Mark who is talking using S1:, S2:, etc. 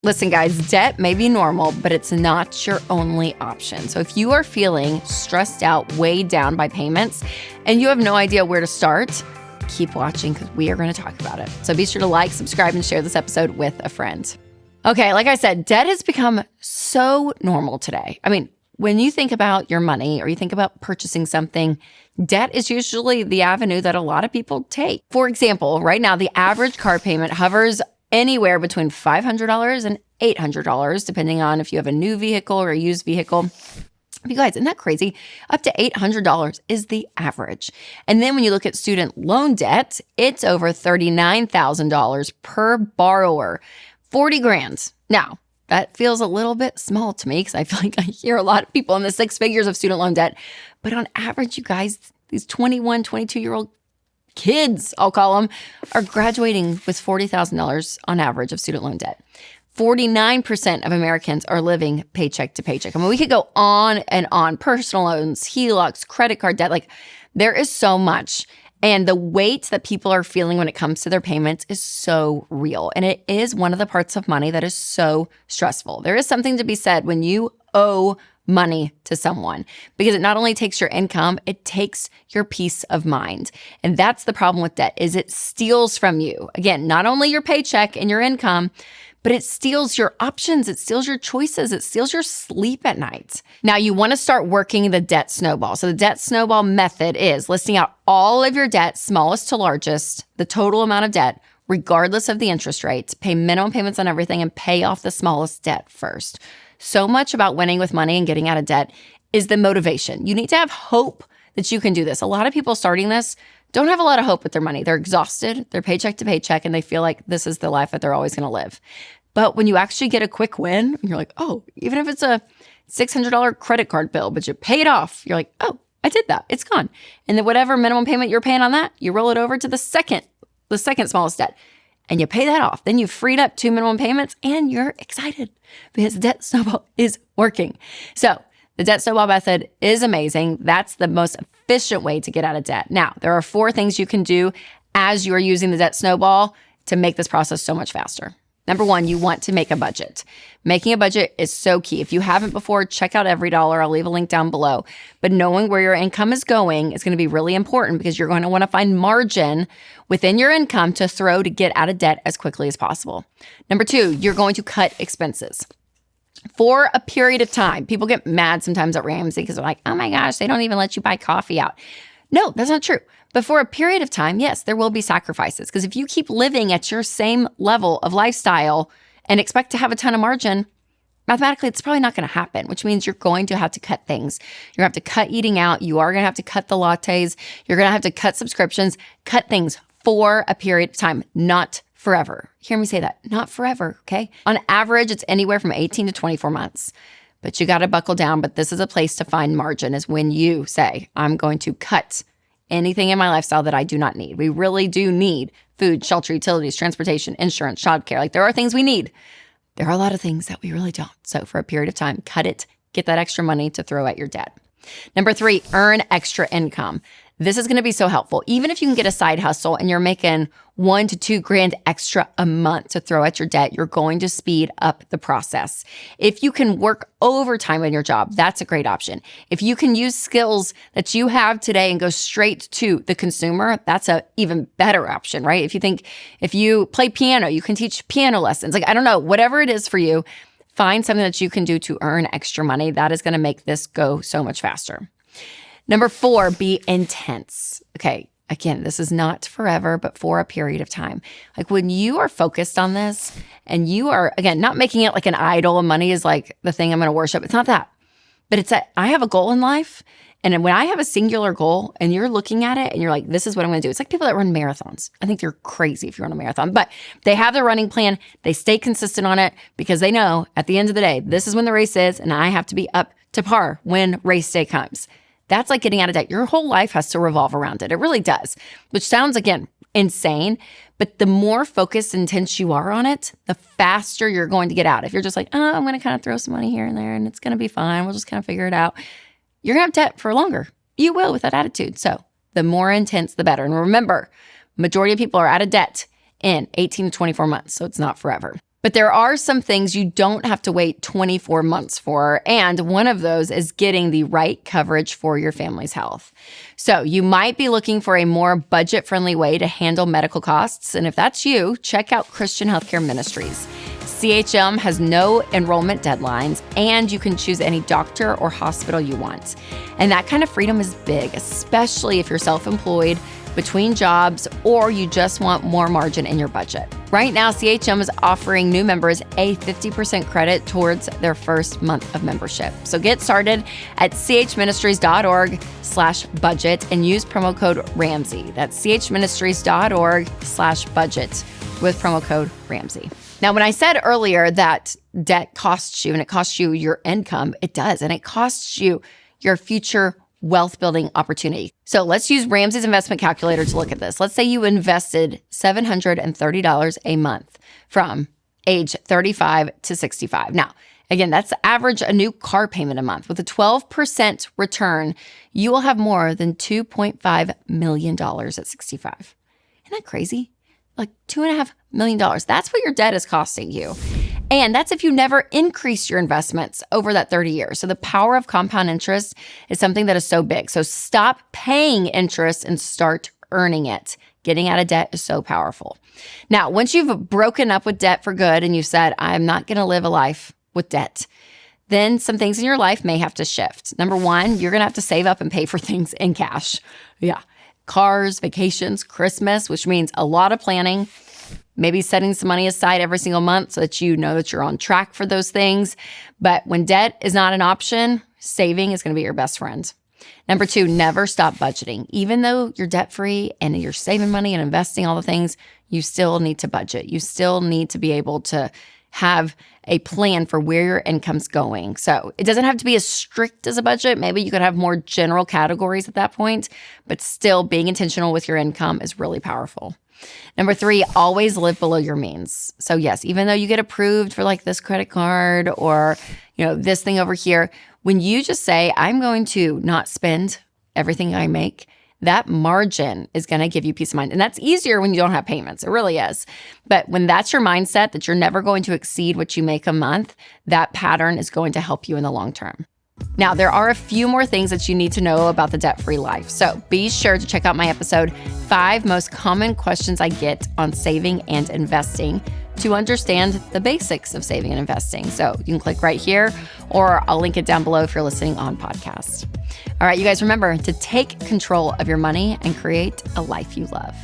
S1: Listen, guys, debt may be normal, but it's not your only option. So if you are feeling stressed out, weighed down by payments, and you have no idea where to start, keep watching because we are going to talk about it. So be sure to like, subscribe, and share this episode with a friend. Okay, like I said, debt has become so normal today. I mean, when you think about your money or you think about purchasing something, debt is usually the avenue that a lot of people take. For example, right now, the average car payment hovers anywhere between $500 and $800, depending on if you have a new vehicle or a used vehicle. You guys, isn't that crazy? Up to $800 is the average. And then when you look at student loan debt, it's over $39,000 per borrower, 40 grand. Now, that feels a little bit small to me because I feel like I hear a lot of people in the six figures of student loan debt. But on average, you guys, these 21, 22-year-old kids, I'll call them, are graduating with $40,000 on average of student loan debt. 49% of Americans are living paycheck to paycheck. I mean, we could go on and on. Personal loans, HELOCs, credit card debt, like there is so much. And the weight that people are feeling when it comes to their payments is so real. And it is one of the parts of money that is so stressful. There is something to be said when you owe money to someone because it not only takes your income, it takes your peace of mind. And that's the problem with debt is it steals from you. Again, not only your paycheck and your income, but it steals your options, it steals your choices, it steals your sleep at night. Now, you want to start working the debt snowball. So the debt snowball method is listing out all of your debt, smallest to largest, the total amount of debt, regardless of the interest rates, pay minimum payments on everything, and pay off the smallest debt first. So much about winning with money and getting out of debt is the motivation. You need to have hope that you can do this. A lot of people starting this don't have a lot of hope with their money. They're exhausted, they're paycheck to paycheck, and they feel like this is the life that they're always going to live. But when you actually get a quick win, you're like, oh, even if it's a $600 credit card bill, but you pay it off, you're like, oh, I did that. It's gone. And then whatever minimum payment you're paying on that, you roll it over to the second smallest debt, and you pay that off. Then you've freed up 2 minimum payments, and you're excited because debt snowball is working. So the debt snowball method is amazing. That's the most efficient way to get out of debt. Now, there are 4 things you can do as you are using the debt snowball to make this process so much faster. Number 1, you want to make a budget. Making a budget is so key. If you haven't before, check out Every Dollar. I'll leave a link down below. But knowing where your income is going is going to be really important because you're going to want to find margin within your income to throw to get out of debt as quickly as possible. Number 2, you're going to cut expenses. For a period of time, people get mad sometimes at Ramsey because they're like, oh my gosh, they don't even let you buy coffee out. No, that's not true. But for a period of time, yes, there will be sacrifices. Because if you keep living at your same level of lifestyle and expect to have a ton of margin, mathematically, it's probably not going to happen, which means you're going to have to cut things. You're going to have to cut eating out. You are going to have to cut the lattes. You're going to have to cut subscriptions, cut things for a period of time, not forever. Hear me say that. Not forever, okay? On average, it's anywhere from 18 to 24 months. But you got to buckle down. But this is a place to find margin is when you say, I'm going to cut anything in my lifestyle that I do not need. We really do need food, shelter, utilities, transportation, insurance, childcare. Like there are things we need. There are a lot of things that we really don't. So for a period of time, cut it, get that extra money to throw at your debt. Number 3, earn extra income. This is going to be so helpful. Even if you can get a side hustle and you're making $1 to $2 grand extra a month to throw at your debt, you're going to speed up the process. If you can work overtime in your job, that's a great option. If you can use skills that you have today and go straight to the consumer, that's an even better option, right? If you play piano, you can teach piano lessons. Like, I don't know, whatever it is for you, find something that you can do to earn extra money. That is going to make this go so much faster. Number 4, be intense. Okay, again, this is not forever, but for a period of time. Like when you are focused on this and you are, again, not making it like an idol and money is like the thing I'm going to worship. It's not that. But it's that I have a goal in life. And when I have a singular goal and you're looking at it and you're like, this is what I'm going to do. It's like people that run marathons. I think you're crazy if you run a marathon, but they have their running plan. They stay consistent on it because they know at the end of the day, this is when the race is and I have to be up to par when race day comes. That's like getting out of debt. Your whole life has to revolve around it. It really does, which sounds, again, insane. But the more focused and intense you are on it, the faster you're going to get out. If you're just like, oh, I'm going to kind of throw some money here and there and it's going to be fine. We'll just kind of figure it out. You're going to have debt for longer. You will with that attitude. So the more intense, the better. And remember, majority of people are out of debt in 18 to 24 months. So it's not forever. But there are some things you don't have to wait 24 months for, and one of those is getting the right coverage for your family's health. So you might be looking for a more budget-friendly way to handle medical costs, and if that's you, check out Christian Healthcare Ministries. CHM has no enrollment deadlines, and you can choose any doctor or hospital you want. And that kind of freedom is big, especially if you're self-employed, between jobs, or you just want more margin in your budget. Right now, CHM is offering new members a 50% credit towards their first month of membership. So get started at chministries.org/budget and use promo code Ramsey. That's chministries.org/budget with promo code Ramsey. Now, when I said earlier that debt costs you and it costs you your income, it does, and it costs you your future wealth building opportunity. So let's use Ramsey's investment calculator to look at this. Let's say you invested $730 a month from age 35 to 65. Now, again, that's the average a new car payment a month. With a 12% return, you will have more than $2.5 million at 65. Isn't that crazy? Like $2.5 million. That's what your debt is costing you. And that's if you never increase your investments over that 30 years. So the power of compound interest is something that is so big. So stop paying interest and start earning it. Getting out of debt is so powerful. Now, once you've broken up with debt for good and you said, I'm not going to live a life with debt, then some things in your life may have to shift. Number one, you're going to have to save up and pay for things in cash. Yeah. Cars, vacations, Christmas, which means a lot of planning. Maybe setting some money aside every single month so that you know that you're on track for those things. But when debt is not an option, saving is going to be your best friend. Number two, never stop budgeting. Even though you're debt-free and you're saving money and investing all the things, you still need to budget. You still need to be able to have a plan for where your income's going. So it doesn't have to be as strict as a budget. Maybe you could have more general categories at that point, but still being intentional with your income is really powerful. Number three, always live below your means. So yes, even though you get approved for like this credit card or, this thing over here, when you just say, I'm going to not spend everything I make, that margin is going to give you peace of mind. And that's easier when you don't have payments. It really is. But when that's your mindset that you're never going to exceed what you make a month, that pattern is going to help you in the long term. Now, there are a few more things that you need to know about the debt-free life. So be sure to check out my episode, 5 Most Common Questions I Get on Saving and Investing, to understand the basics of saving and investing. So you can click right here, or I'll link it down below if you're listening on podcast. All right, you guys, remember to take control of your money and create a life you love.